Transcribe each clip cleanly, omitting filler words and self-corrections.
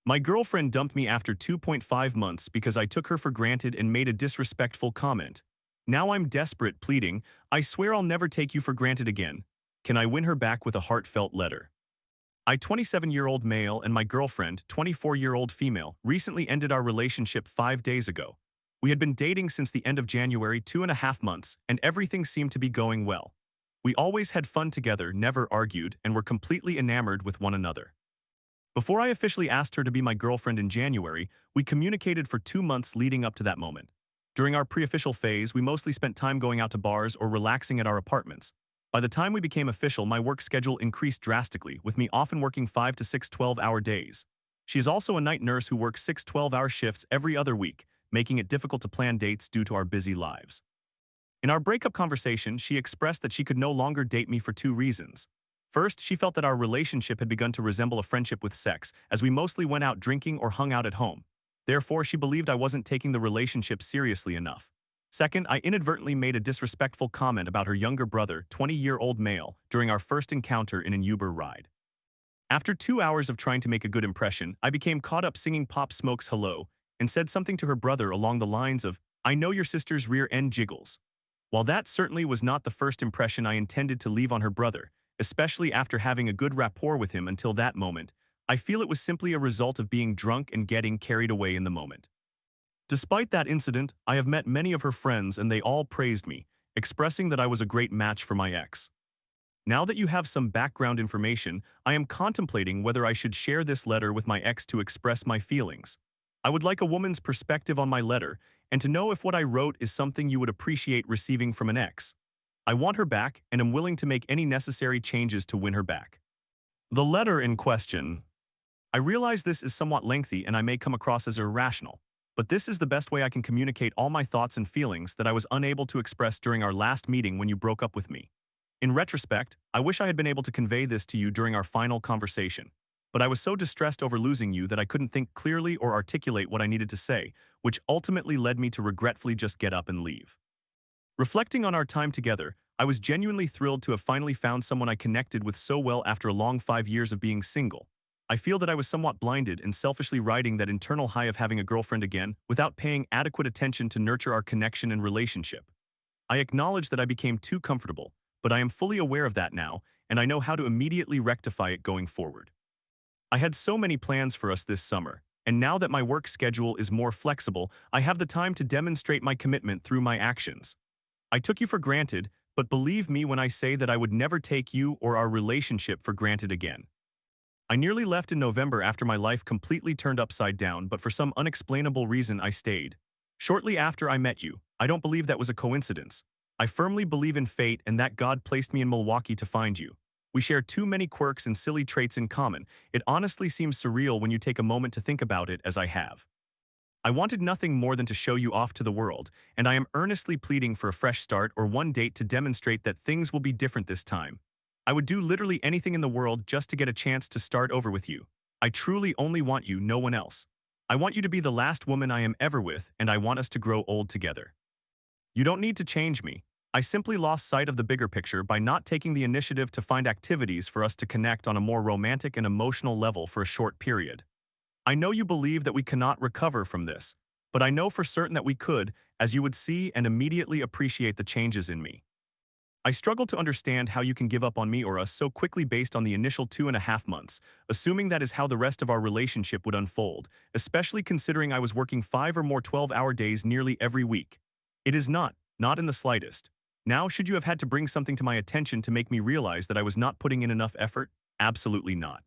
My girlfriend dumped me after 2.5 months because I took her for granted and made a disrespectful comment. Now I'm desperate, pleading, I swear I'll never take you for granted again. Can I win her back with a heartfelt letter? I, 27-year-old male, and my girlfriend, 24-year-old female, recently ended our relationship 5 days ago. We had been dating since the end of January, 2.5 months, and everything seemed to be going well. We always had fun together, never argued, and were completely enamored with one another. Before I officially asked her to be my girlfriend in January, we communicated for 2 months leading up to that moment. During our pre-official phase, we mostly spent time going out to bars or relaxing at our apartments. By the time we became official, my work schedule increased drastically, with me often working 5 to 6 12-hour days. She is also a night nurse who works 6 12-hour shifts every other week, making it difficult to plan dates due to our busy lives. In our breakup conversation, she expressed that she could no longer date me for two reasons. First, she felt that our relationship had begun to resemble a friendship with sex, as we mostly went out drinking or hung out at home. Therefore, she believed I wasn't taking the relationship seriously enough. Second, I inadvertently made a disrespectful comment about her younger brother, 20-year-old male, during our first encounter in an Uber ride. After 2 hours of trying to make a good impression, I became caught up singing Pop Smoke's Hello and said something to her brother along the lines of, I know your sister's rear end jiggles. While that certainly was not the first impression I intended to leave on her brother, especially after having a good rapport with him until that moment, I feel it was simply a result of being drunk and getting carried away in the moment. Despite that incident, I have met many of her friends and they all praised me, expressing that I was a great match for my ex. Now that you have some background information, I am contemplating whether I should share this letter with my ex to express my feelings. I would like a woman's perspective on my letter and to know if what I wrote is something you would appreciate receiving from an ex. I want her back and am willing to make any necessary changes to win her back. The letter in question. I realize this is somewhat lengthy and I may come across as irrational, but this is the best way I can communicate all my thoughts and feelings that I was unable to express during our last meeting when you broke up with me. In retrospect, I wish I had been able to convey this to you during our final conversation, but I was so distressed over losing you that I couldn't think clearly or articulate what I needed to say, which ultimately led me to regretfully just get up and leave. Reflecting on our time together, I was genuinely thrilled to have finally found someone I connected with so well after a long 5 years of being single. I feel that I was somewhat blinded and selfishly riding that internal high of having a girlfriend again without paying adequate attention to nurture our connection and relationship. I acknowledge that I became too comfortable, but I am fully aware of that now, and I know how to immediately rectify it going forward. I had so many plans for us this summer, and now that my work schedule is more flexible, I have the time to demonstrate my commitment through my actions. I took you for granted, but believe me when I say that I would never take you or our relationship for granted again. I nearly left in November after my life completely turned upside down, but for some unexplainable reason I stayed. Shortly after I met you, I don't believe that was a coincidence. I firmly believe in fate and that God placed me in Milwaukee to find you. We share too many quirks and silly traits in common. It honestly seems surreal when you take a moment to think about it as I have. I wanted nothing more than to show you off to the world, and I am earnestly pleading for a fresh start or one date to demonstrate that things will be different this time. I would do literally anything in the world just to get a chance to start over with you. I truly only want you, no one else. I want you to be the last woman I am ever with, and I want us to grow old together. You don't need to change me. I simply lost sight of the bigger picture by not taking the initiative to find activities for us to connect on a more romantic and emotional level for a short period. I know you believe that we cannot recover from this, but I know for certain that we could, as you would see and immediately appreciate the changes in me. I struggle to understand how you can give up on me or us so quickly based on the initial 2.5 months, assuming that is how the rest of our relationship would unfold, especially considering I was working 5 or more 12-hour days nearly every week. It is not in the slightest. Now, should you have had to bring something to my attention to make me realize that I was not putting in enough effort? Absolutely not.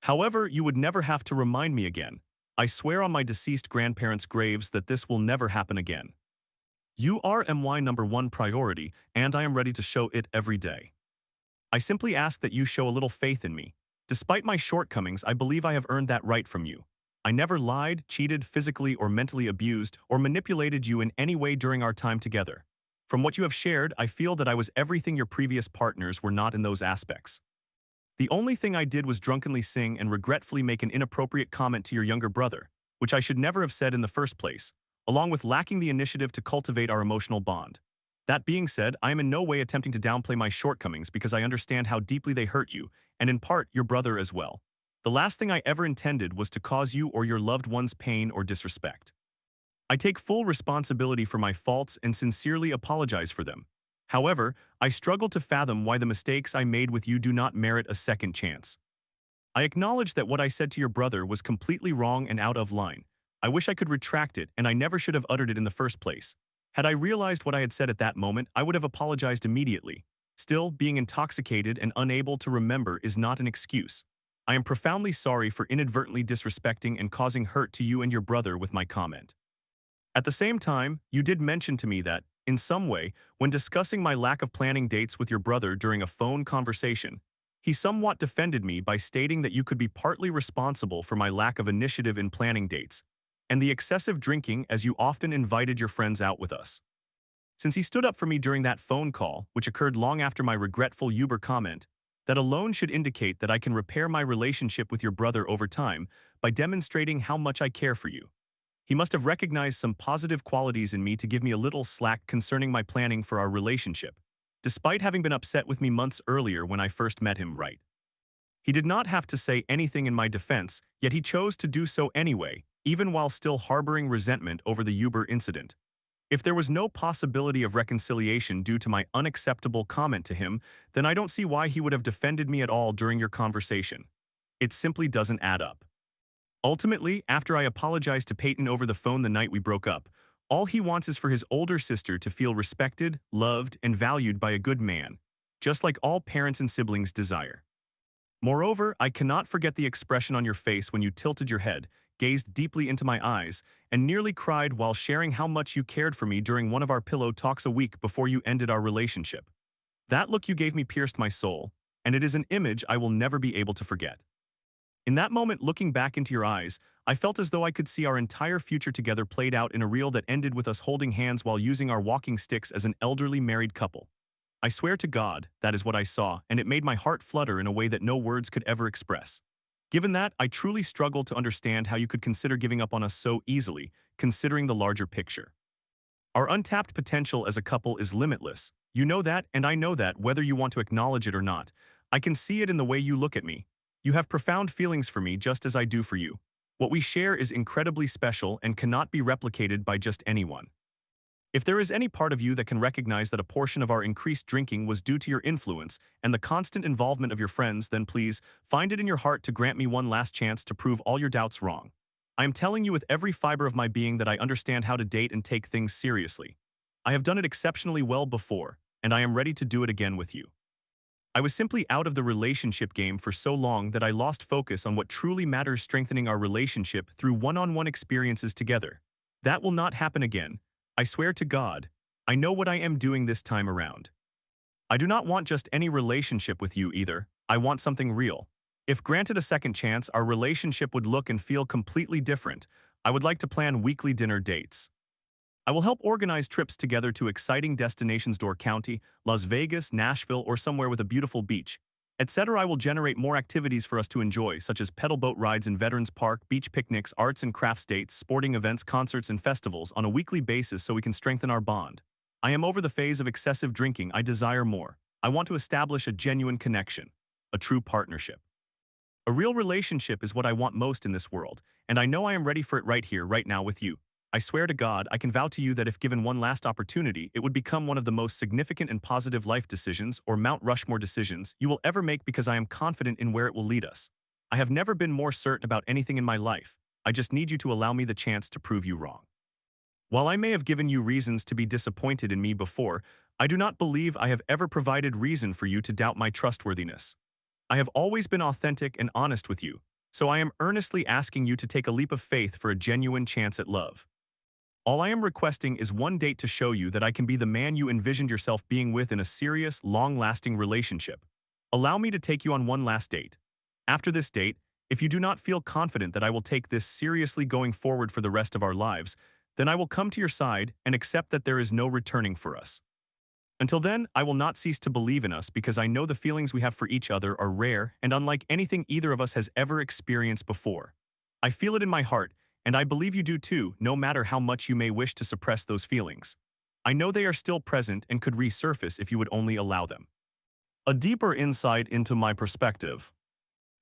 However, you would never have to remind me again. I swear on my deceased grandparents' graves that this will never happen again. You are my number one priority, and I am ready to show it every day. I simply ask that you show a little faith in me. Despite my shortcomings, I believe I have earned that right from you. I never lied, cheated, physically or mentally abused, or manipulated you in any way during our time together. From what you have shared, I feel that I was everything your previous partners were not in those aspects. The only thing I did was drunkenly sing and regretfully make an inappropriate comment to your younger brother, which I should never have said in the first place, along with lacking the initiative to cultivate our emotional bond. That being said, I am in no way attempting to downplay my shortcomings because I understand how deeply they hurt you, and in part, your brother as well. The last thing I ever intended was to cause you or your loved ones pain or disrespect. I take full responsibility for my faults and sincerely apologize for them. However, I struggle to fathom why the mistakes I made with you do not merit a second chance. I acknowledge that what I said to your brother was completely wrong and out of line. I wish I could retract it, and I never should have uttered it in the first place. Had I realized what I had said at that moment, I would have apologized immediately. Still, being intoxicated and unable to remember is not an excuse. I am profoundly sorry for inadvertently disrespecting and causing hurt to you and your brother with my comment. At the same time, you did mention to me that, in some way, when discussing my lack of planning dates with your brother during a phone conversation, he somewhat defended me by stating that you could be partly responsible for my lack of initiative in planning dates, and the excessive drinking as you often invited your friends out with us. Since he stood up for me during that phone call, which occurred long after my regretful Uber comment, that alone should indicate that I can repair my relationship with your brother over time by demonstrating how much I care for you. He must have recognized some positive qualities in me to give me a little slack concerning my planning for our relationship, despite having been upset with me months earlier when I first met him, right? He did not have to say anything in my defense, yet he chose to do so anyway, even while still harboring resentment over the Uber incident. If there was no possibility of reconciliation due to my unacceptable comment to him, then I don't see why he would have defended me at all during your conversation. It simply doesn't add up. Ultimately, after I apologized to Peyton over the phone the night we broke up, all he wants is for his older sister to feel respected, loved, and valued by a good man, just like all parents and siblings desire. Moreover, I cannot forget the expression on your face when you tilted your head, gazed deeply into my eyes, and nearly cried while sharing how much you cared for me during one of our pillow talks a week before you ended our relationship. That look you gave me pierced my soul, and it is an image I will never be able to forget. In that moment, looking back into your eyes, I felt as though I could see our entire future together played out in a reel that ended with us holding hands while using our walking sticks as an elderly married couple. I swear to God, that is what I saw, and it made my heart flutter in a way that no words could ever express. Given that, I truly struggle to understand how you could consider giving up on us so easily, considering the larger picture. Our untapped potential as a couple is limitless. You know that, and I know that, whether you want to acknowledge it or not. I can see it in the way you look at me. You have profound feelings for me just as I do for you. What we share is incredibly special and cannot be replicated by just anyone. If there is any part of you that can recognize that a portion of our increased drinking was due to your influence and the constant involvement of your friends, then please, find it in your heart to grant me one last chance to prove all your doubts wrong. I am telling you with every fiber of my being that I understand how to date and take things seriously. I have done it exceptionally well before, and I am ready to do it again with you. I was simply out of the relationship game for so long that I lost focus on what truly matters, strengthening our relationship through one-on-one experiences together. That will not happen again. I swear to God, I know what I am doing this time around. I do not want just any relationship with you either. I want something real. If granted a second chance, our relationship would look and feel completely different. I would like to plan weekly dinner dates. I will help organize trips together to exciting destinations: Door County, Las Vegas, Nashville, or somewhere with a beautiful beach, etc. I will generate more activities for us to enjoy, such as pedal boat rides in Veterans Park, beach picnics, arts and crafts dates, sporting events, concerts, and festivals on a weekly basis so we can strengthen our bond. I am over the phase of excessive drinking. I desire more. I want to establish a genuine connection, a true partnership. A real relationship is what I want most in this world, and I know I am ready for it right here, right now with you. I swear to God, I can vow to you that if given one last opportunity, it would become one of the most significant and positive life decisions or Mount Rushmore decisions you will ever make, because I am confident in where it will lead us. I have never been more certain about anything in my life. I just need you to allow me the chance to prove you wrong. While I may have given you reasons to be disappointed in me before, I do not believe I have ever provided reason for you to doubt my trustworthiness. I have always been authentic and honest with you, so I am earnestly asking you to take a leap of faith for a genuine chance at love. All I am requesting is one date to show you that I can be the man you envisioned yourself being with in a serious, long-lasting relationship. Allow me to take you on one last date. After this date, if you do not feel confident that I will take this seriously going forward for the rest of our lives, then I will come to your side and accept that there is no returning for us. Until then, I will not cease to believe in us, because I know the feelings we have for each other are rare and unlike anything either of us has ever experienced before. I feel it in my heart, and I believe you do too, no matter how much you may wish to suppress those feelings. I know they are still present and could resurface if you would only allow them. A deeper insight into my perspective.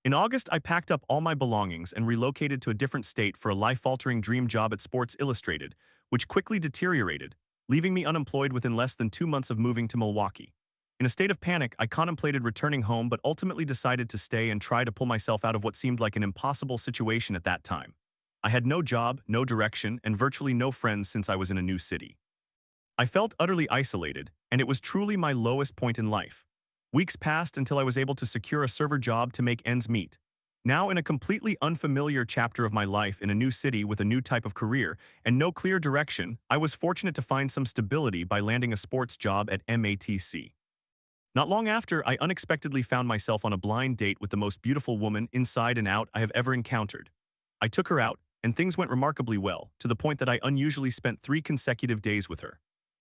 In August, I packed up all my belongings and relocated to a different state for a life-altering dream job at Sports Illustrated, which quickly deteriorated, leaving me unemployed within less than 2 months of moving to Milwaukee. In a state of panic, I contemplated returning home but ultimately decided to stay and try to pull myself out of what seemed like an impossible situation at that time. I had no job, no direction, and virtually no friends since I was in a new city. I felt utterly isolated, and it was truly my lowest point in life. Weeks passed until I was able to secure a server job to make ends meet. Now, in a completely unfamiliar chapter of my life in a new city with a new type of career and no clear direction, I was fortunate to find some stability by landing a sports job at MATC. Not long after, I unexpectedly found myself on a blind date with the most beautiful woman inside and out I have ever encountered. I took her out, and things went remarkably well, to the point that I unusually spent 3 consecutive days with her.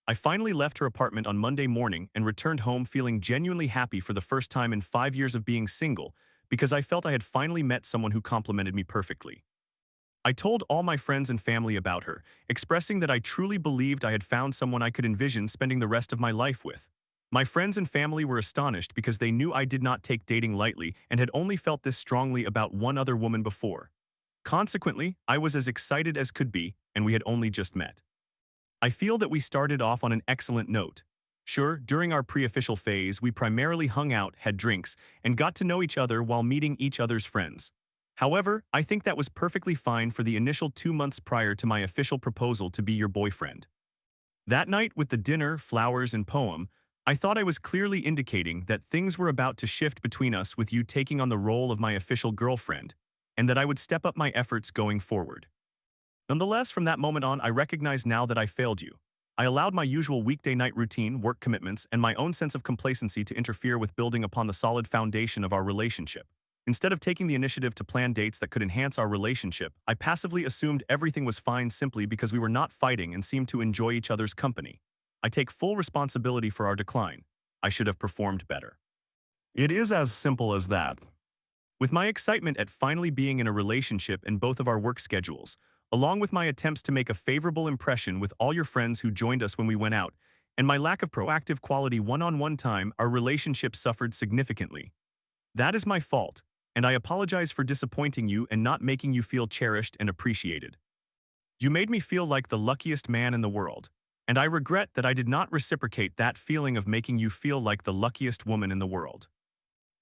I finally left her apartment on Monday morning and returned home feeling genuinely happy for the first time in 5 years of being single, because I felt I had finally met someone who complimented me perfectly. I told all my friends and family about her, expressing that I truly believed I had found someone I could envision spending the rest of my life with. My friends and family were astonished because they knew I did not take dating lightly and had only felt this strongly about one other woman before. Consequently, I was as excited as could be, and we had only just met. I feel that we started off on an excellent note. Sure, during our pre-official phase, we primarily hung out, had drinks, and got to know each other while meeting each other's friends. However, I think that was perfectly fine for the initial 2 months prior to my official proposal to be your boyfriend. That night, with the dinner, flowers, and poem, I thought I was clearly indicating that things were about to shift between us with you taking on the role of my official girlfriend, and that I would step up my efforts going forward. Nonetheless, from that moment on, I recognize now that I failed you. I allowed my usual weekday night routine, work commitments, and my own sense of complacency to interfere with building upon the solid foundation of our relationship. Instead of taking the initiative to plan dates that could enhance our relationship, I passively assumed everything was fine simply because we were not fighting and seemed to enjoy each other's company. I take full responsibility for our decline. I should have performed better. It is as simple as that. With my excitement at finally being in a relationship and both of our work schedules, along with my attempts to make a favorable impression with all your friends who joined us when we went out, and my lack of proactive quality one-on-one time, our relationship suffered significantly. That is my fault, and I apologize for disappointing you and not making you feel cherished and appreciated. You made me feel like the luckiest man in the world, and I regret that I did not reciprocate that feeling of making you feel like the luckiest woman in the world.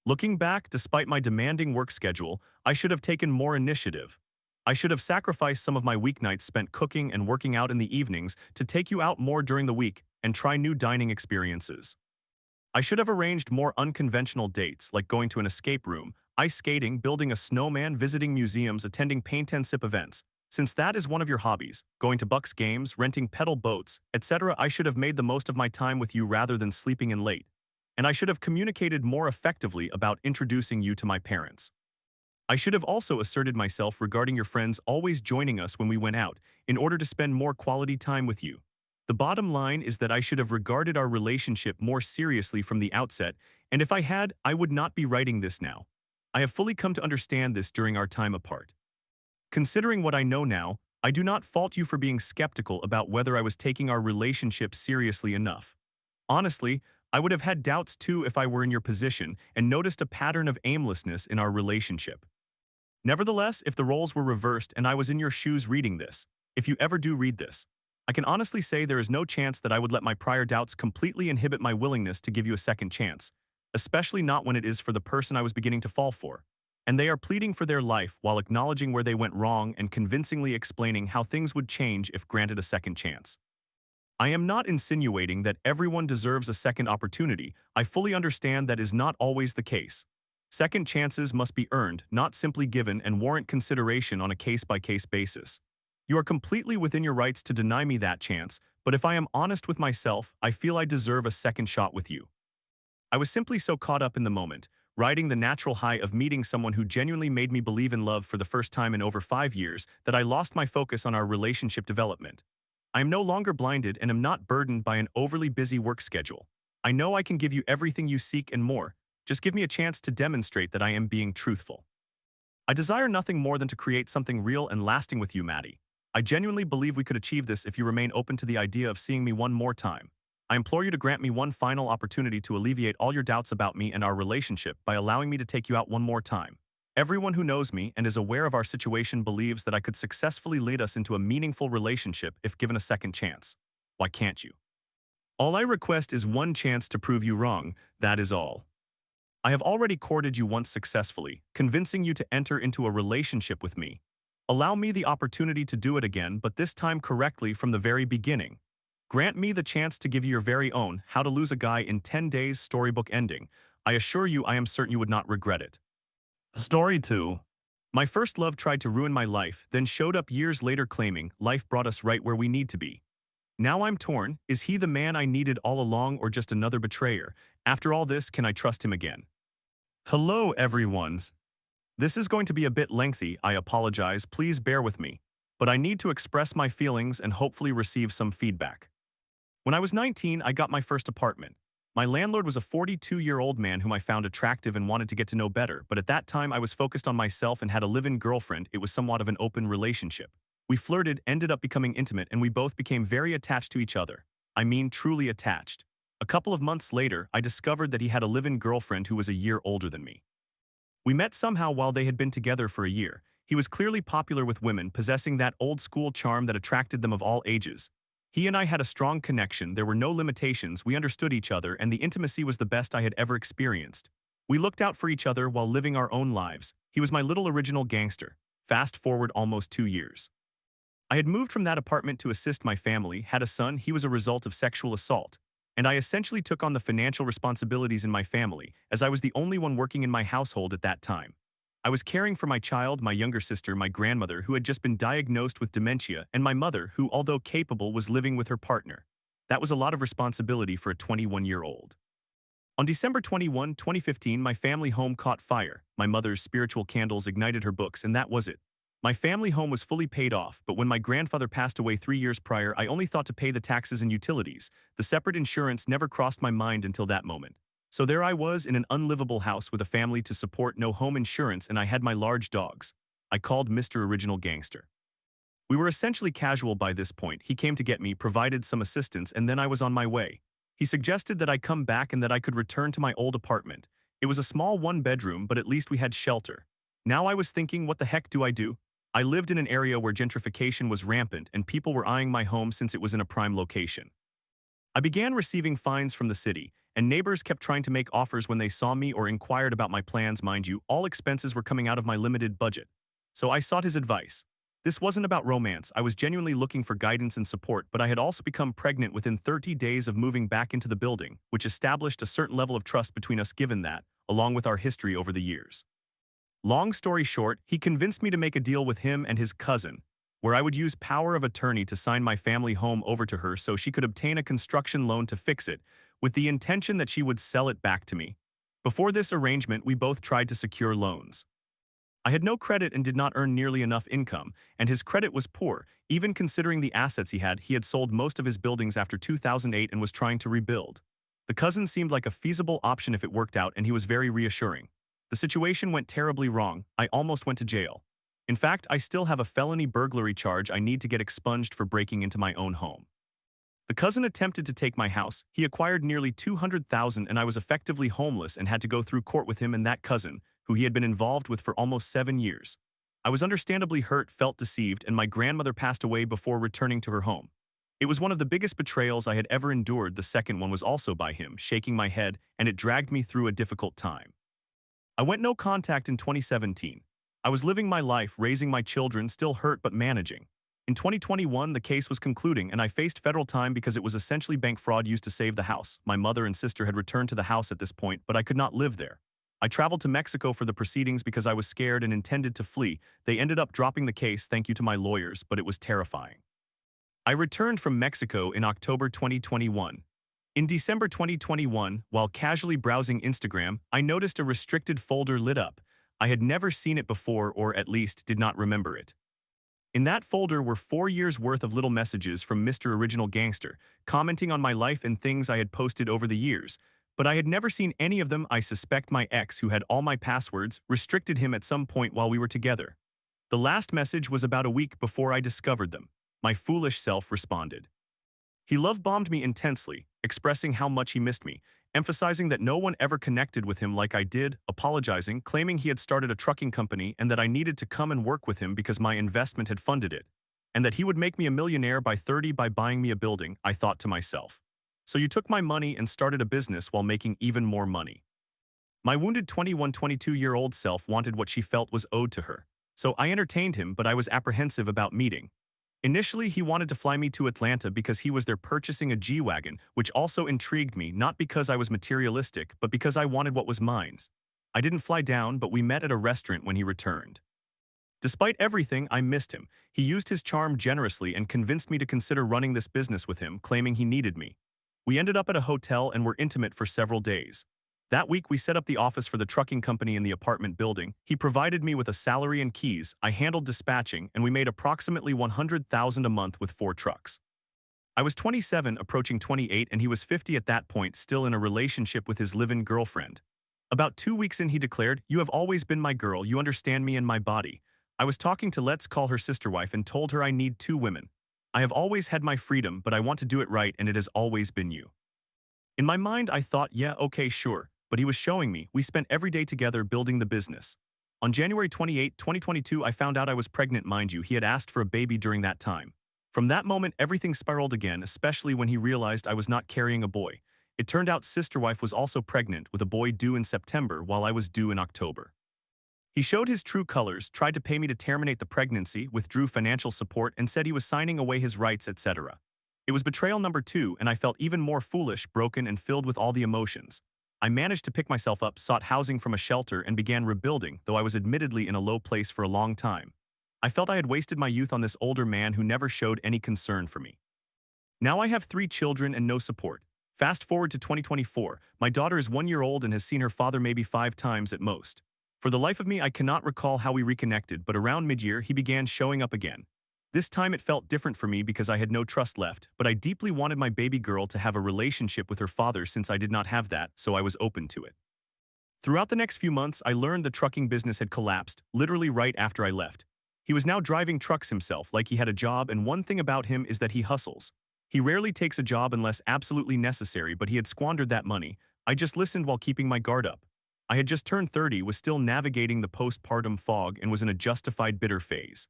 Looking back, despite my demanding work schedule, I should have taken more initiative. I should have sacrificed some of my weeknights spent cooking and working out in the evenings to take you out more during the week and try new dining experiences. I should have arranged more unconventional dates like going to an escape room, ice skating, building a snowman, visiting museums, attending paint and sip events. Since that is one of your hobbies, going to Bucks games, renting pedal boats, etc., I should have made the most of my time with you rather than sleeping in late. And I should have communicated more effectively about introducing you to my parents. I should have also asserted myself regarding your friends always joining us when we went out, in order to spend more quality time with you. The bottom line is that I should have regarded our relationship more seriously from the outset, and if I had, I would not be writing this now. I have fully come to understand this during our time apart. Considering what I know now, I do not fault you for being skeptical about whether I was taking our relationship seriously enough. Honestly, I would have had doubts too if I were in your position and noticed a pattern of aimlessness in our relationship. Nevertheless, if the roles were reversed and I was in your shoes reading this, if you ever do read this, I can honestly say there is no chance that I would let my prior doubts completely inhibit my willingness to give you a second chance, especially not when it is for the person I was beginning to fall for, and they are pleading for their life while acknowledging where they went wrong and convincingly explaining how things would change if granted a second chance. I am not insinuating that everyone deserves a second opportunity. I fully understand that is not always the case. Second chances must be earned, not simply given, and warrant consideration on a case-by-case basis. You are completely within your rights to deny me that chance, but if I am honest with myself, I feel I deserve a second shot with you. I was simply so caught up in the moment, riding the natural high of meeting someone who genuinely made me believe in love for the first time in over 5 years, that I lost my focus on our relationship development. I am no longer blinded and am not burdened by an overly busy work schedule. I know I can give you everything you seek and more. Just give me a chance to demonstrate that I am being truthful. I desire nothing more than to create something real and lasting with you, Maddie. I genuinely believe we could achieve this if you remain open to the idea of seeing me one more time. I implore you to grant me one final opportunity to alleviate all your doubts about me and our relationship by allowing me to take you out one more time. Everyone who knows me and is aware of our situation believes that I could successfully lead us into a meaningful relationship if given a second chance. Why can't you? All I request is one chance to prove you wrong, that is all. I have already courted you once successfully, convincing you to enter into a relationship with me. Allow me the opportunity to do it again, but this time correctly from the very beginning. Grant me the chance to give you your very own How to Lose a Guy in 10 Days storybook ending. I assure you I am certain you would not regret it. Story 2. My first love tried to ruin my life, then showed up years later claiming life brought us right where we need to be. Now I'm torn. Is he the man I needed all along or just another betrayer? After all this, can I trust him again? Hello, everyone's. This is going to be a bit lengthy, I apologize, please bear with me. But I need to express my feelings and hopefully receive some feedback. When I was 19, I got my first apartment. My landlord was a 42-year-old man whom I found attractive and wanted to get to know better, but at that time I was focused on myself and had a live-in girlfriend. It was somewhat of an open relationship. We flirted, ended up becoming intimate, and we both became very attached to each other. I mean, truly attached. A couple of months later, I discovered that he had a live-in girlfriend who was a year older than me. We met somehow while they had been together for a year. He was clearly popular with women, possessing that old-school charm that attracted them of all ages. He and I had a strong connection, there were no limitations, we understood each other, and the intimacy was the best I had ever experienced. We looked out for each other while living our own lives. He was my little original gangster. Fast forward almost 2 years. I had moved from that apartment to assist my family, had a son, he was a result of sexual assault. And I essentially took on the financial responsibilities in my family, as I was the only one working in my household at that time. I was caring for my child, my younger sister, my grandmother, who had just been diagnosed with dementia, and my mother, who, although capable, was living with her partner. That was a lot of responsibility for a 21-year-old. On December 21, 2015, my family home caught fire. My mother's spiritual candles ignited her books, and that was it. My family home was fully paid off, but when my grandfather passed away 3 years prior, I only thought to pay the taxes and utilities. The separate insurance never crossed my mind until that moment. So there I was in an unlivable house with a family to support, no home insurance, and I had my large dogs. I called Mr. Original Gangster. We were essentially casual by this point. He came to get me, provided some assistance, and then I was on my way. He suggested that I come back and that I could return to my old apartment. It was a small one-bedroom, but at least we had shelter. Now I was thinking, what the heck do I do? I lived in an area where gentrification was rampant and people were eyeing my home since it was in a prime location. I began receiving fines from the city, and neighbors kept trying to make offers when they saw me or inquired about my plans. Mind you, all expenses were coming out of my limited budget. So I sought his advice. This wasn't about romance, I was genuinely looking for guidance and support, but I had also become pregnant within 30 days of moving back into the building, which established a certain level of trust between us given that, along with our history over the years. Long story short, he convinced me to make a deal with him and his cousin, where I would use power of attorney to sign my family home over to her so she could obtain a construction loan to fix it, with the intention that she would sell it back to me. Before this arrangement, we both tried to secure loans. I had no credit and did not earn nearly enough income, and his credit was poor, even considering the assets he had. He had sold most of his buildings after 2008 and was trying to rebuild. The cousin seemed like a feasible option if it worked out, and he was very reassuring. The situation went terribly wrong. I almost went to jail. In fact, I still have a felony burglary charge I need to get expunged for breaking into my own home. The cousin attempted to take my house. He acquired nearly $200,000 and I was effectively homeless and had to go through court with him and that cousin, who he had been involved with for almost 7 years. I was understandably hurt, felt deceived, and my grandmother passed away before returning to her home. It was one of the biggest betrayals I had ever endured. The second one was also by him, shaking my head, and it dragged me through a difficult time. I went no contact in 2017. I was living my life, raising my children, still hurt but managing. In 2021, the case was concluding and I faced federal time because it was essentially bank fraud used to save the house. My mother and sister had returned to the house at this point, but I could not live there. I traveled to Mexico for the proceedings because I was scared and intended to flee. They ended up dropping the case, thank you to my lawyers, but it was terrifying. I returned from Mexico in October 2021. In December 2021, while casually browsing Instagram, I noticed a restricted folder lit up. I had never seen it before, or at least did not remember it. In that folder were 4 years worth of little messages from Mr. Original Gangster, commenting on my life and things I had posted over the years, but I had never seen any of them. I suspect my ex, who had all my passwords, restricted him at some point while we were together. The last message was about a week before I discovered them. My foolish self responded. He love-bombed me intensely, expressing how much he missed me, emphasizing that no one ever connected with him like I did, apologizing, claiming he had started a trucking company and that I needed to come and work with him because my investment had funded it, and that he would make me a millionaire by 30 by buying me a building. I thought to myself. So you took my money and started a business while making even more money. My wounded 22-year-old self wanted what she felt was owed to her. So I entertained him, but I was apprehensive about meeting. Initially, he wanted to fly me to Atlanta because he was there purchasing a G-Wagon, which also intrigued me, not because I was materialistic, but because I wanted what was mine. I didn't fly down, but we met at a restaurant when he returned. Despite everything, I missed him. He used his charm generously and convinced me to consider running this business with him, claiming he needed me. We ended up at a hotel and were intimate for several days. That week, we set up the office for the trucking company in the apartment building. He provided me with a salary and keys, I handled dispatching, and we made approximately $100,000 a month with 4 trucks. I was 27, approaching 28, and he was 50 at that point, still in a relationship with his live-in girlfriend. About 2 weeks in, he declared, "You have always been my girl, you understand me and my body." I was talking to, let's call her sister wife, and told her I need 2 women. I have always had my freedom, but I want to do it right, and it has always been you. In my mind, I thought, yeah, okay, sure. But he was showing me. We spent every day together building the business. On January 28, 2022, I found out I was pregnant, mind you. He had asked for a baby during that time. From that moment, everything spiraled again, especially when he realized I was not carrying a boy. It turned out sister wife was also pregnant with a boy due in September while I was due in October. He showed his true colors, tried to pay me to terminate the pregnancy, withdrew financial support, and said he was signing away his rights, etc. It was betrayal number 2, and I felt even more foolish, broken, and filled with all the emotions. I managed to pick myself up, sought housing from a shelter, and began rebuilding, though I was admittedly in a low place for a long time. I felt I had wasted my youth on this older man who never showed any concern for me. Now I have 3 children and no support. Fast forward to 2024, my daughter is 1 year old and has seen her father maybe 5 times at most. For the life of me, I cannot recall how we reconnected, but around mid-year, he began showing up again. This time it felt different for me because I had no trust left, but I deeply wanted my baby girl to have a relationship with her father since I did not have that, so I was open to it. Throughout the next few months, I learned the trucking business had collapsed, literally right after I left. He was now driving trucks himself like he had a job, and one thing about him is that he hustles. He rarely takes a job unless absolutely necessary, but he had squandered that money. I just listened while keeping my guard up. I had just turned 30, was still navigating the postpartum fog, and was in a justified bitter phase.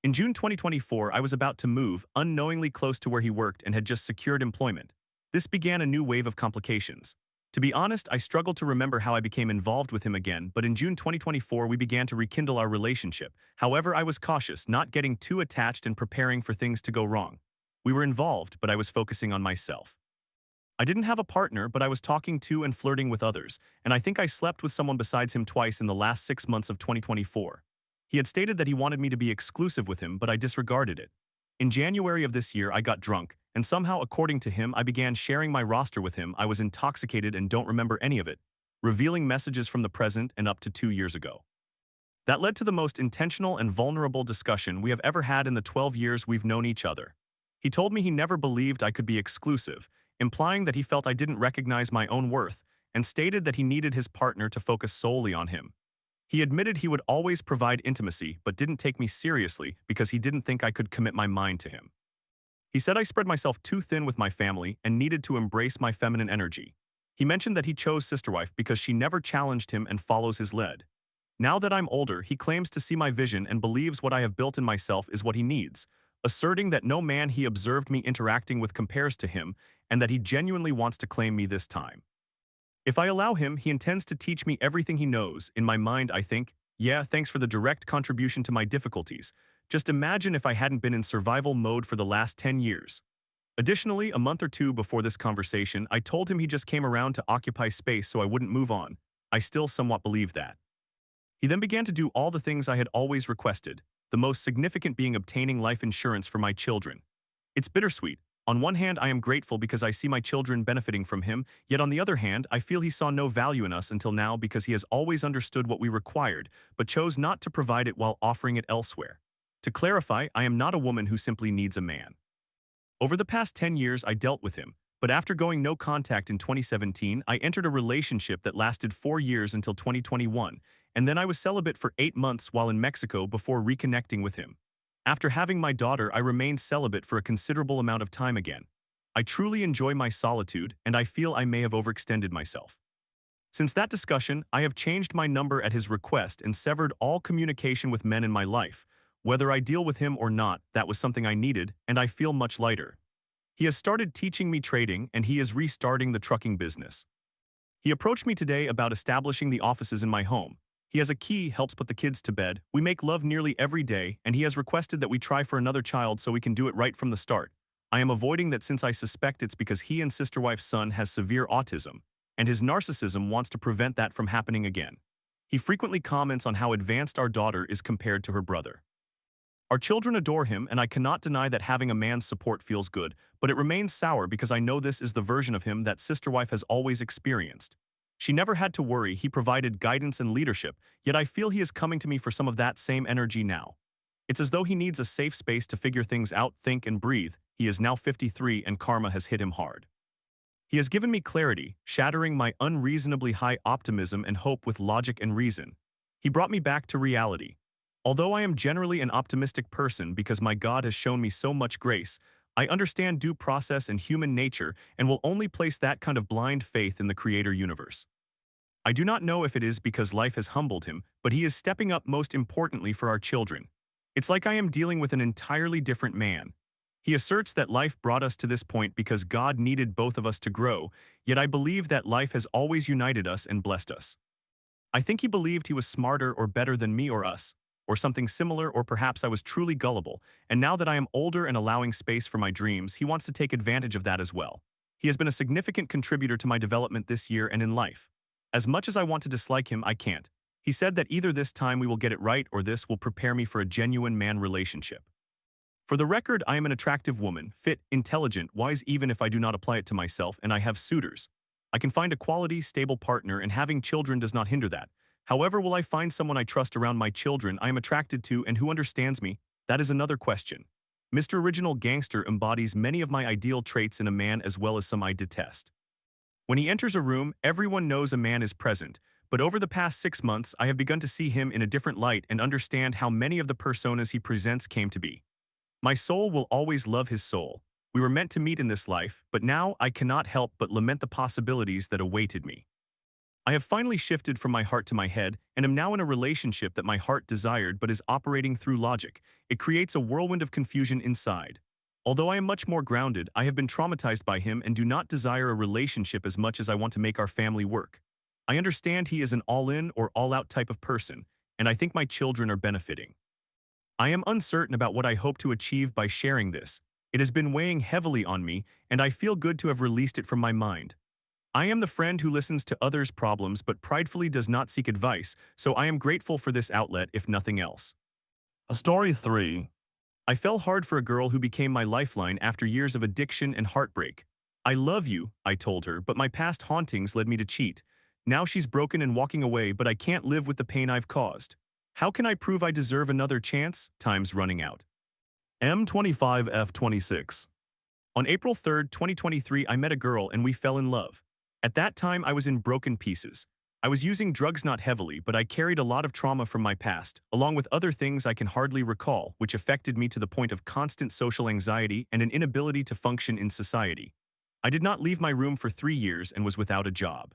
In June 2024, I was about to move, unknowingly close to where he worked, and had just secured employment. This began a new wave of complications. To be honest, I struggled to remember how I became involved with him again, but in June 2024 we began to rekindle our relationship. However, I was cautious, not getting too attached and preparing for things to go wrong. We were involved, but I was focusing on myself. I didn't have a partner, but I was talking to and flirting with others, and I think I slept with someone besides him twice in the last 6 months of 2024. He had stated that he wanted me to be exclusive with him, but I disregarded it. In January of this year, I got drunk, and somehow, according to him, I began sharing my roster with him. I was intoxicated and don't remember any of it, revealing messages from the present and up to 2 years ago. That led to the most intentional and vulnerable discussion we have ever had in the 12 years we've known each other. He told me he never believed I could be exclusive, implying that he felt I didn't recognize my own worth, and stated that he needed his partner to focus solely on him. He admitted he would always provide intimacy, but didn't take me seriously because he didn't think I could commit my mind to him. He said I spread myself too thin with my family and needed to embrace my feminine energy. He mentioned that he chose sister wife because she never challenged him and follows his lead. Now that I'm older, he claims to see my vision and believes what I have built in myself is what he needs, asserting that no man he observed me interacting with compares to him and that he genuinely wants to claim me this time. If I allow him, he intends to teach me everything he knows. In my mind, I think, yeah, thanks for the direct contribution to my difficulties. Just imagine if I hadn't been in survival mode for the last 10 years. Additionally, a month or 2 before this conversation, I told him he just came around to occupy space so I wouldn't move on. I still somewhat believe that. He then began to do all the things I had always requested, the most significant being obtaining life insurance for my children. It's bittersweet. On one hand, I am grateful because I see my children benefiting from him, yet on the other hand, I feel he saw no value in us until now because he has always understood what we required, but chose not to provide it while offering it elsewhere. To clarify, I am not a woman who simply needs a man. Over the past 10 years, I dealt with him, but after going no contact in 2017, I entered a relationship that lasted 4 years until 2021, and then I was celibate for 8 months while in Mexico before reconnecting with him. After having my daughter, I remained celibate for a considerable amount of time again. I truly enjoy my solitude, and I feel I may have overextended myself. Since that discussion, I have changed my number at his request and severed all communication with men in my life. Whether I deal with him or not, that was something I needed, and I feel much lighter. He has started teaching me trading, and he is restarting the trucking business. He approached me today about establishing the offices in my home. He has a key, helps put the kids to bed. We make love nearly every day, and he has requested that we try for another child so we can do it right from the start. I am avoiding that since I suspect it's because he and sister wife's son has severe autism, and his narcissism wants to prevent that from happening again. He frequently comments on how advanced our daughter is compared to her brother. Our children adore him, and I cannot deny that having a man's support feels good, but it remains sour because I know this is the version of him that sister wife has always experienced. She never had to worry, he provided guidance and leadership, yet I feel he is coming to me for some of that same energy now. It's as though he needs a safe space to figure things out, think, and breathe. He is now 53 and karma has hit him hard. He has given me clarity, shattering my unreasonably high optimism and hope with logic and reason. He brought me back to reality. Although I am generally an optimistic person because my God has shown me so much grace, I understand due process and human nature and will only place that kind of blind faith in the Creator universe. I do not know if it is because life has humbled him, but he is stepping up most importantly for our children. It's like I am dealing with an entirely different man. He asserts that life brought us to this point because God needed both of us to grow, yet I believe that life has always united us and blessed us. I think he believed he was smarter or better than me or us, or something similar, or perhaps I was truly gullible, and now that I am older and allowing space for my dreams, he wants to take advantage of that as well. He has been a significant contributor to my development this year and in life. As much as I want to dislike him, I can't. He said that either this time we will get it right or this will prepare me for a genuine man relationship. For the record, I am an attractive woman, fit, intelligent, wise even if I do not apply it to myself, and I have suitors. I can find a quality, stable partner, and having children does not hinder that. However, will I find someone I trust around my children I am attracted to and who understands me? That is another question. Mr. Original Gangster embodies many of my ideal traits in a man as well as some I detest. When he enters a room, everyone knows a man is present, but over the past 6 months I have begun to see him in a different light and understand how many of the personas he presents came to be. My soul will always love his soul. We were meant to meet in this life, but now I cannot help but lament the possibilities that awaited me. I have finally shifted from my heart to my head and am now in a relationship that my heart desired but is operating through logic. It creates a whirlwind of confusion inside. Although I am much more grounded, I have been traumatized by him and do not desire a relationship as much as I want to make our family work. I understand he is an all-in or all-out type of person, and I think my children are benefiting. I am uncertain about what I hope to achieve by sharing this. It has been weighing heavily on me, and I feel good to have released it from my mind. I am the friend who listens to others' problems but pridefully does not seek advice, so I am grateful for this outlet if nothing else. A Story 3. I fell hard for a girl who became my lifeline after years of addiction and heartbreak. I love you, I told her, but my past hauntings led me to cheat. Now she's broken and walking away, but I can't live with the pain I've caused. How can I prove I deserve another chance? Time's running out. M25F26. On April 3, 2023, I met a girl and we fell in love. At that time, I was in broken pieces. I was using drugs not heavily, but I carried a lot of trauma from my past, along with other things I can hardly recall, which affected me to the point of constant social anxiety and an inability to function in society. I did not leave my room for 3 years and was without a job.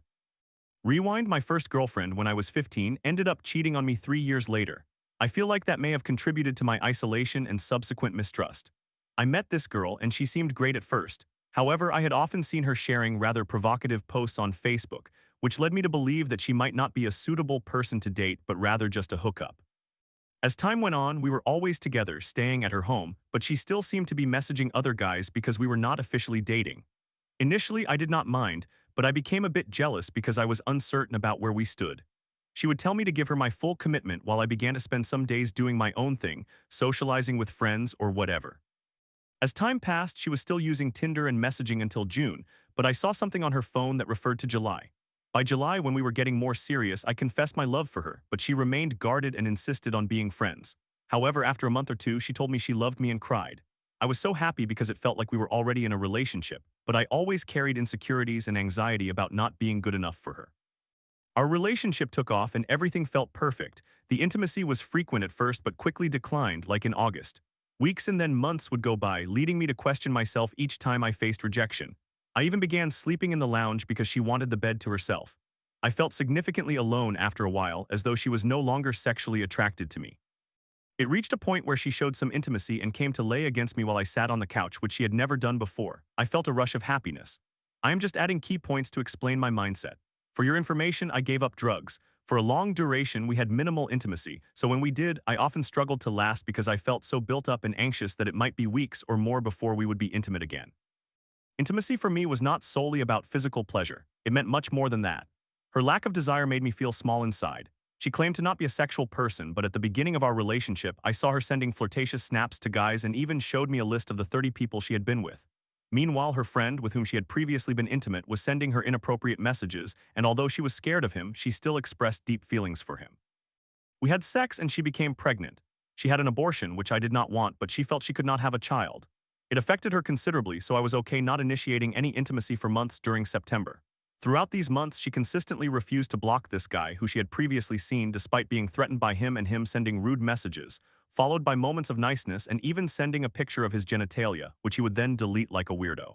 Rewind, my first girlfriend when I was 15 ended up cheating on me 3 years later. I feel like that may have contributed to my isolation and subsequent mistrust. I met this girl and she seemed great at first. However, I had often seen her sharing rather provocative posts on Facebook, which led me to believe that she might not be a suitable person to date but rather just a hookup. As time went on, we were always together, staying at her home, but she still seemed to be messaging other guys because we were not officially dating. Initially, I did not mind, but I became a bit jealous because I was uncertain about where we stood. She would tell me to give her my full commitment while I began to spend some days doing my own thing, socializing with friends or whatever. As time passed, she was still using Tinder and messaging until June, but I saw something on her phone that referred to July. By July, when we were getting more serious, I confessed my love for her, but she remained guarded and insisted on being friends. However, after a month or two, she told me she loved me and cried. I was so happy because it felt like we were already in a relationship, but I always carried insecurities and anxiety about not being good enough for her. Our relationship took off and everything felt perfect. The intimacy was frequent at first but quickly declined, like in August. Weeks and then months would go by, leading me to question myself each time I faced rejection. I even began sleeping in the lounge because she wanted the bed to herself. I felt significantly alone after a while, as though she was no longer sexually attracted to me. It reached a point where she showed some intimacy and came to lay against me while I sat on the couch, which she had never done before. I felt a rush of happiness. I am just adding key points to explain my mindset. For your information, I gave up drugs. For a long duration, we had minimal intimacy, so when we did, I often struggled to last because I felt so built up and anxious that it might be weeks or more before we would be intimate again. Intimacy for me was not solely about physical pleasure. It meant much more than that. Her lack of desire made me feel small inside. She claimed to not be a sexual person, but at the beginning of our relationship, I saw her sending flirtatious snaps to guys and even showed me a list of the 30 people she had been with. Meanwhile, her friend, with whom she had previously been intimate, was sending her inappropriate messages, and although she was scared of him, she still expressed deep feelings for him. We had sex and she became pregnant. She had an abortion, which I did not want, but she felt she could not have a child. It affected her considerably, so I was okay not initiating any intimacy for months during September. Throughout these months, she consistently refused to block this guy who she had previously seen despite being threatened by him and him sending rude messages, followed by moments of niceness and even sending a picture of his genitalia, which he would then delete like a weirdo.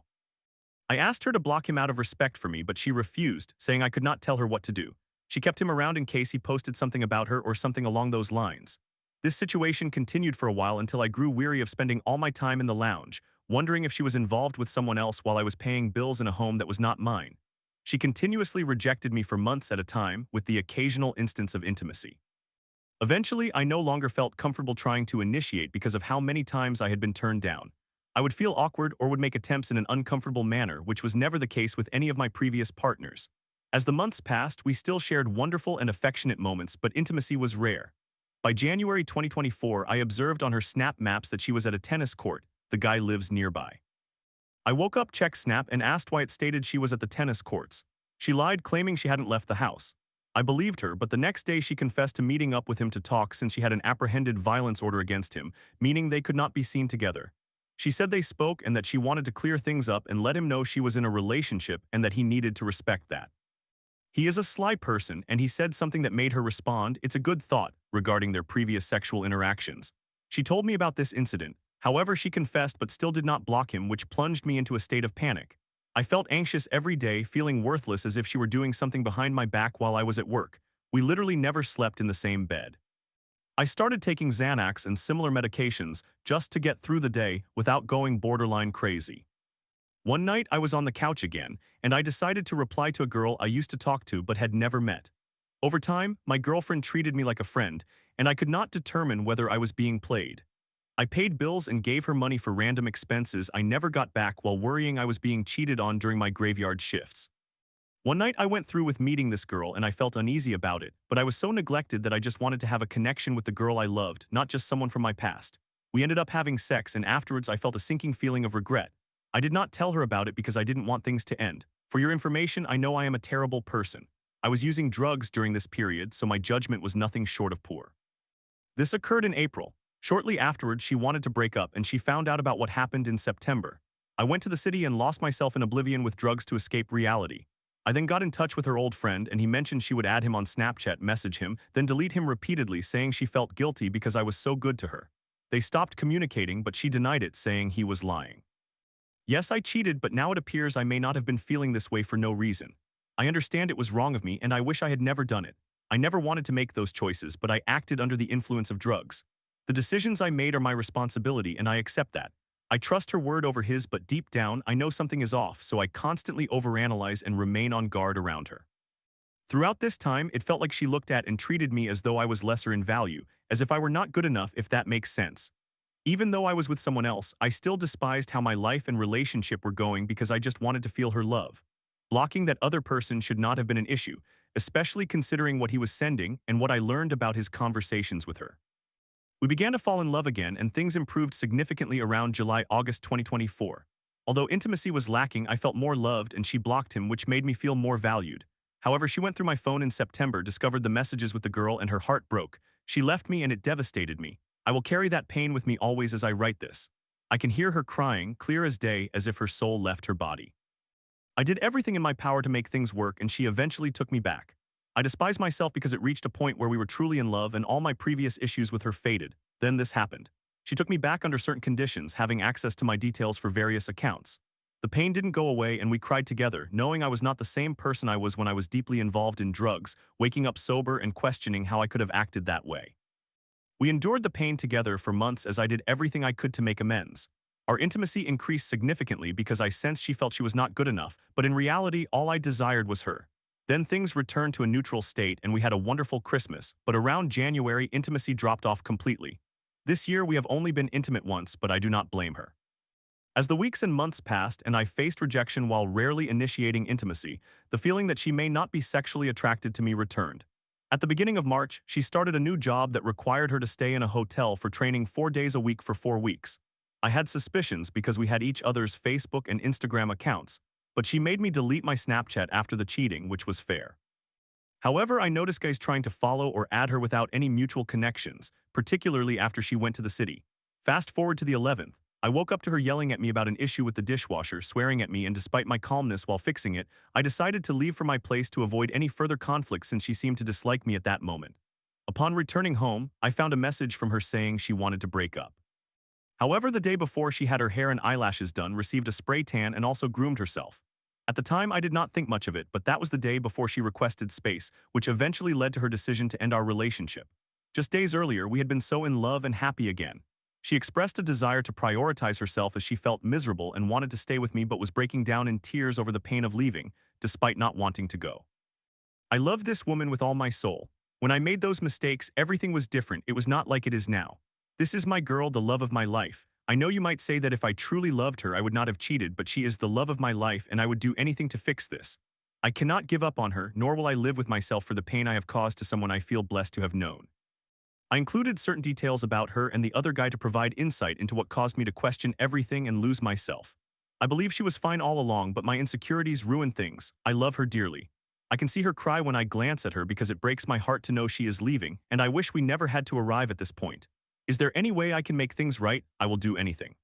I asked her to block him out of respect for me, but she refused, saying I could not tell her what to do. She kept him around in case he posted something about her or something along those lines. This situation continued for a while until I grew weary of spending all my time in the lounge, wondering if she was involved with someone else while I was paying bills in a home that was not mine. She continuously rejected me for months at a time, with the occasional instance of intimacy. Eventually, I no longer felt comfortable trying to initiate because of how many times I had been turned down. I would feel awkward or would make attempts in an uncomfortable manner, which was never the case with any of my previous partners. As the months passed, we still shared wonderful and affectionate moments, but intimacy was rare. By January 2024, I observed on her Snap maps that she was at a tennis court. The guy lives nearby. I woke up, checked Snap, and asked why it stated she was at the tennis courts. She lied, claiming she hadn't left the house. I believed her, but the next day she confessed to meeting up with him to talk since she had an apprehended violence order against him, meaning they could not be seen together. She said they spoke and that she wanted to clear things up and let him know she was in a relationship and that he needed to respect that. He is a sly person, and he said something that made her respond, "It's a good thought," regarding their previous sexual interactions. She told me about this incident. However, she confessed but still did not block him, which plunged me into a state of panic. I felt anxious every day, feeling worthless as if she were doing something behind my back while I was at work. We literally never slept in the same bed. I started taking Xanax and similar medications just to get through the day without going borderline crazy. One night I was on the couch again, and I decided to reply to a girl I used to talk to but had never met. Over time, my girlfriend treated me like a friend, and I could not determine whether I was being played. I paid bills and gave her money for random expenses I never got back while worrying I was being cheated on during my graveyard shifts. One night I went through with meeting this girl and I felt uneasy about it, but I was so neglected that I just wanted to have a connection with the girl I loved, not just someone from my past. We ended up having sex, and afterwards I felt a sinking feeling of regret. I did not tell her about it because I didn't want things to end. For your information, I know I am a terrible person. I was using drugs during this period, so my judgment was nothing short of poor. This occurred in April. Shortly afterwards, she wanted to break up and she found out about what happened in September. I went to the city and lost myself in oblivion with drugs to escape reality. I then got in touch with her old friend and he mentioned she would add him on Snapchat, message him, then delete him repeatedly, saying she felt guilty because I was so good to her. They stopped communicating, but she denied it, saying he was lying. Yes, I cheated, but now it appears I may not have been feeling this way for no reason. I understand it was wrong of me and I wish I had never done it. I never wanted to make those choices, but I acted under the influence of drugs. The decisions I made are my responsibility and I accept that. I trust her word over his, but deep down, I know something is off, so I constantly overanalyze and remain on guard around her. Throughout this time, it felt like she looked at and treated me as though I was lesser in value, as if I were not good enough, if that makes sense. Even though I was with someone else, I still despised how my life and relationship were going because I just wanted to feel her love. Blocking that other person should not have been an issue, especially considering what he was sending and what I learned about his conversations with her. We began to fall in love again, and things improved significantly around July-August 2024. Although intimacy was lacking, I felt more loved and she blocked him, which made me feel more valued. However, she went through my phone in September, discovered the messages with the girl, and her heart broke. She left me and it devastated me. I will carry that pain with me always as I write this. I can hear her crying, clear as day, as if her soul left her body. I did everything in my power to make things work, and she eventually took me back. I despise myself because it reached a point where we were truly in love and all my previous issues with her faded. Then this happened. She took me back under certain conditions, having access to my details for various accounts. The pain didn't go away and we cried together, knowing I was not the same person I was when I was deeply involved in drugs, waking up sober and questioning how I could have acted that way. We endured the pain together for months as I did everything I could to make amends. Our intimacy increased significantly because I sensed she felt she was not good enough, but in reality, all I desired was her. Then things returned to a neutral state and we had a wonderful Christmas, but around January, intimacy dropped off completely. This year, we have only been intimate once, but I do not blame her. As the weeks and months passed and I faced rejection while rarely initiating intimacy, the feeling that she may not be sexually attracted to me returned. At the beginning of March, she started a new job that required her to stay in a hotel for training 4 days a week for 4 weeks. I had suspicions because we had each other's Facebook and Instagram accounts, but she made me delete my Snapchat after the cheating, which was fair. However, I noticed guys trying to follow or add her without any mutual connections, particularly after she went to the city. Fast forward to the 11th. I woke up to her yelling at me about an issue with the dishwasher, swearing at me, and despite my calmness while fixing it, I decided to leave for my place to avoid any further conflict since she seemed to dislike me at that moment. Upon returning home, I found a message from her saying she wanted to break up. However, the day before she had her hair and eyelashes done, received a spray tan, and also groomed herself. At the time, I did not think much of it, but that was the day before she requested space, which eventually led to her decision to end our relationship. Just days earlier, we had been so in love and happy again. She expressed a desire to prioritize herself as she felt miserable and wanted to stay with me but was breaking down in tears over the pain of leaving, despite not wanting to go. I loved this woman with all my soul. When I made those mistakes, everything was different. It was not like it is now. This is my girl, the love of my life. I know you might say that if I truly loved her, I would not have cheated, but she is the love of my life and I would do anything to fix this. I cannot give up on her, nor will I live with myself for the pain I have caused to someone I feel blessed to have known. I included certain details about her and the other guy to provide insight into what caused me to question everything and lose myself. I believe she was fine all along, but my insecurities ruined things. I love her dearly. I can see her cry when I glance at her because it breaks my heart to know she is leaving, and I wish we never had to arrive at this point. Is there any way I can make things right? I will do anything.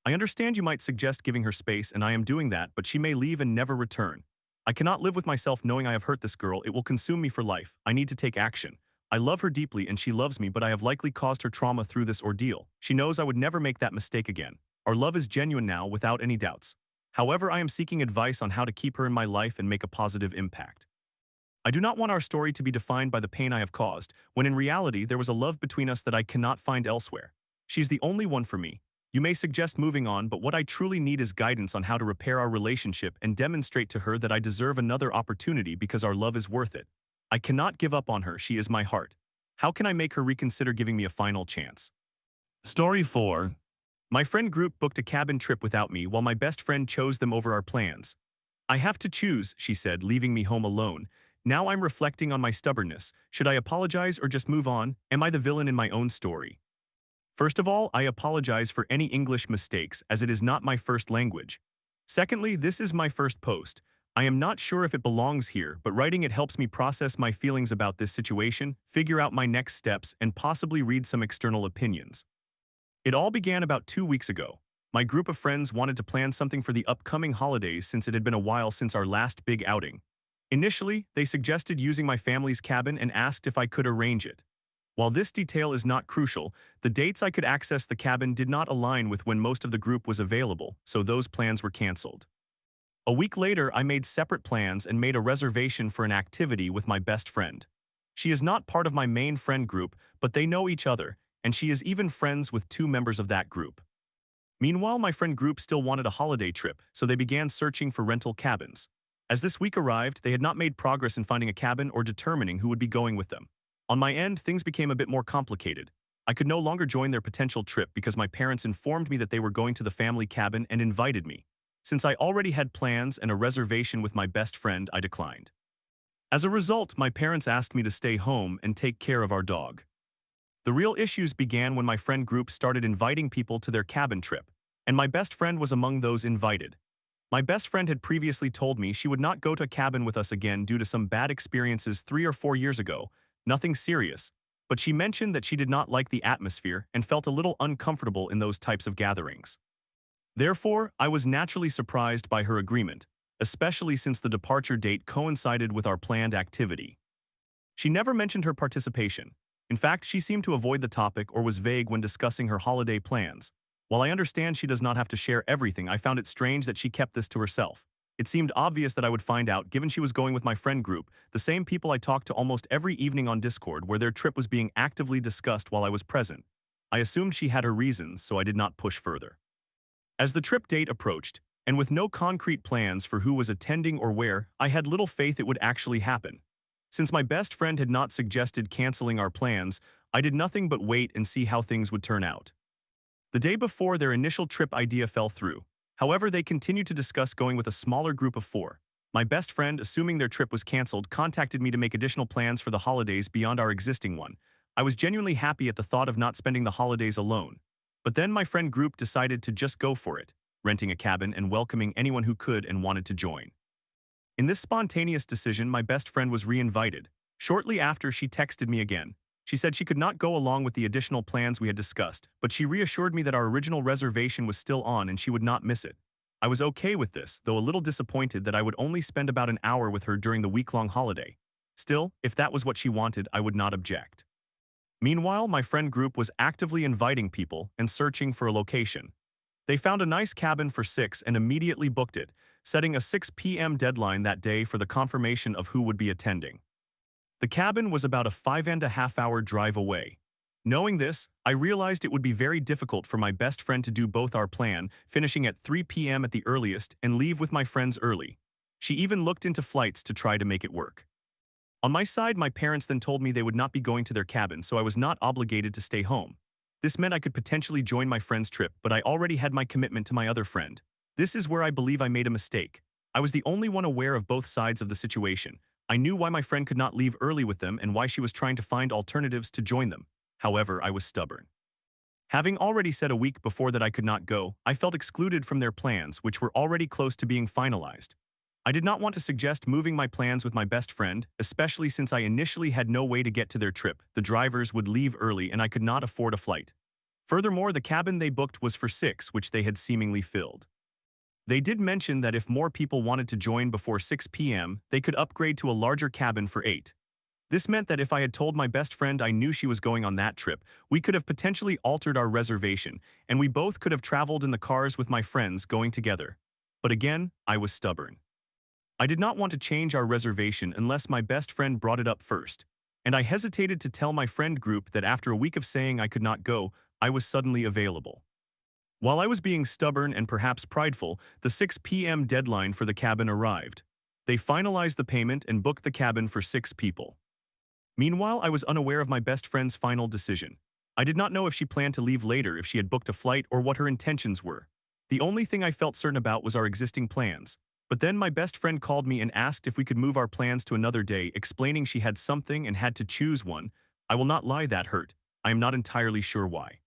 I understand you might suggest giving her space, and I am doing that, but she may leave and never return. I cannot live with myself knowing I have hurt this girl. It will consume me for life. I need to take action. I love her deeply and she loves me, but I have likely caused her trauma through this ordeal. She knows I would never make that mistake again. Our love is genuine now, without any doubts. However, I am seeking advice on how to keep her in my life and make a positive impact. I do not want our story to be defined by the pain I have caused, when in reality there was a love between us that I cannot find elsewhere. She's the only one for me. You may suggest moving on, but what I truly need is guidance on how to repair our relationship and demonstrate to her that I deserve another opportunity because our love is worth it. I cannot give up on her. She is my heart. How can I make her reconsider giving me a final chance? Story 4. My friend group booked a cabin trip without me while my best friend chose them over our plans. I have to choose, she said, leaving me home alone. Now I'm reflecting on my stubbornness. Should I apologize or just move on? Am I the villain in my own story? First of all, I apologize for any English mistakes as it is not my first language. Secondly, this is my first post. I am not sure if it belongs here, but writing it helps me process my feelings about this situation, figure out my next steps, and possibly read some external opinions. It all began about 2 weeks ago. My group of friends wanted to plan something for the upcoming holidays since it had been a while since our last big outing. Initially, they suggested using my family's cabin and asked if I could arrange it. While this detail is not crucial, the dates I could access the cabin did not align with when most of the group was available, so those plans were canceled. A week later, I made separate plans and made a reservation for an activity with my best friend. She is not part of my main friend group, but they know each other, and she is even friends with 2 members of that group. Meanwhile, my friend group still wanted a holiday trip, so they began searching for rental cabins. As this week arrived, they had not made progress in finding a cabin or determining who would be going with them. On my end, things became a bit more complicated. I could no longer join their potential trip because my parents informed me that they were going to the family cabin and invited me. Since I already had plans and a reservation with my best friend, I declined. As a result, my parents asked me to stay home and take care of our dog. The real issues began when my friend group started inviting people to their cabin trip, and my best friend was among those invited. My best friend had previously told me she would not go to a cabin with us again due to some bad experiences 3 or 4 years ago, nothing serious, but she mentioned that she did not like the atmosphere and felt a little uncomfortable in those types of gatherings. Therefore, I was naturally surprised by her agreement, especially since the departure date coincided with our planned activity. She never mentioned her participation. In fact, she seemed to avoid the topic or was vague when discussing her holiday plans. While I understand she does not have to share everything, I found it strange that she kept this to herself. It seemed obvious that I would find out, given she was going with my friend group, the same people I talked to almost every evening on Discord, where their trip was being actively discussed while I was present. I assumed she had her reasons, so I did not push further. As the trip date approached, and with no concrete plans for who was attending or where, I had little faith it would actually happen. Since my best friend had not suggested canceling our plans, I did nothing but wait and see how things would turn out. The day before, their initial trip idea fell through. However, they continued to discuss going with a smaller group of 4. My best friend, assuming their trip was canceled, contacted me to make additional plans for the holidays beyond our existing one. I was genuinely happy at the thought of not spending the holidays alone. But then my friend group decided to just go for it, renting a cabin and welcoming anyone who could and wanted to join. In this spontaneous decision, my best friend was re-invited. Shortly after, she texted me again. She said she could not go along with the additional plans we had discussed, but she reassured me that our original reservation was still on and she would not miss it. I was okay with this, though a little disappointed that I would only spend about an hour with her during the week-long holiday. Still, if that was what she wanted, I would not object. Meanwhile, my friend group was actively inviting people and searching for a location. They found a nice cabin for 6 and immediately booked it, setting a 6 p.m. deadline that day for the confirmation of who would be attending. The cabin was about a 5.5-hour drive away. Knowing this, I realized it would be very difficult for my best friend to do both our plan, finishing at 3 p.m. at the earliest, and leave with my friends early. She even looked into flights to try to make it work. On my side, my parents then told me they would not be going to their cabin, so I was not obligated to stay home. This meant I could potentially join my friend's trip, but I already had my commitment to my other friend. This is where I believe I made a mistake. I was the only one aware of both sides of the situation. I knew why my friend could not leave early with them and why she was trying to find alternatives to join them. However, I was stubborn. Having already said a week before that I could not go, I felt excluded from their plans, which were already close to being finalized. I did not want to suggest moving my plans with my best friend, especially since I initially had no way to get to their trip. The drivers would leave early and I could not afford a flight. Furthermore, the cabin they booked was for 6, which they had seemingly filled. They did mention that if more people wanted to join before 6 p.m., they could upgrade to a larger cabin for 8. This meant that if I had told my best friend I knew she was going on that trip, we could have potentially altered our reservation, and we both could have traveled in the cars with my friends going together. But again, I was stubborn. I did not want to change our reservation unless my best friend brought it up first, and I hesitated to tell my friend group that after a week of saying I could not go, I was suddenly available. While I was being stubborn and perhaps prideful, the 6 p.m. deadline for the cabin arrived. They finalized the payment and booked the cabin for 6 people. Meanwhile, I was unaware of my best friend's final decision. I did not know if she planned to leave later, if she had booked a flight, or what her intentions were. The only thing I felt certain about was our existing plans. But then my best friend called me and asked if we could move our plans to another day, explaining she had something and had to choose one. I will not lie, that hurt. I am not entirely sure why.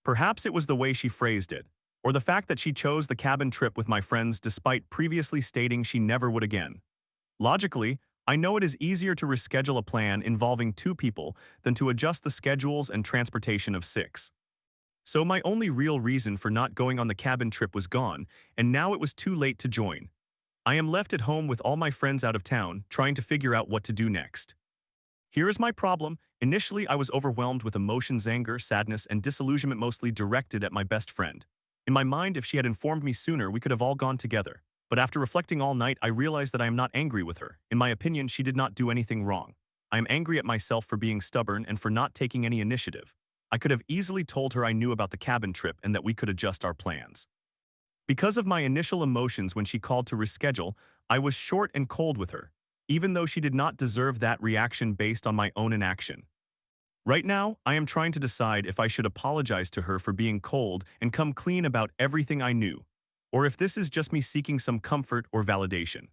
Perhaps it was the way she phrased it, or the fact that she chose the cabin trip with my friends despite previously stating she never would again. Logically, I know it is easier to reschedule a plan involving 2 people than to adjust the schedules and transportation of 6. So my only real reason for not going on the cabin trip was gone, and now it was too late to join. I am left at home with all my friends out of town, trying to figure out what to do next. Here is my problem. Initially, I was overwhelmed with emotions, anger, sadness, and disillusionment, mostly directed at my best friend. In my mind, if she had informed me sooner, we could have all gone together. But after reflecting all night, I realized that I am not angry with her. In my opinion, she did not do anything wrong. I am angry at myself for being stubborn and for not taking any initiative. I could have easily told her I knew about the cabin trip and that we could adjust our plans. Because of my initial emotions when she called to reschedule, I was short and cold with her, even though she did not deserve that reaction based on my own inaction. Right now, I am trying to decide if I should apologize to her for being cold and come clean about everything I knew, or if this is just me seeking some comfort or validation.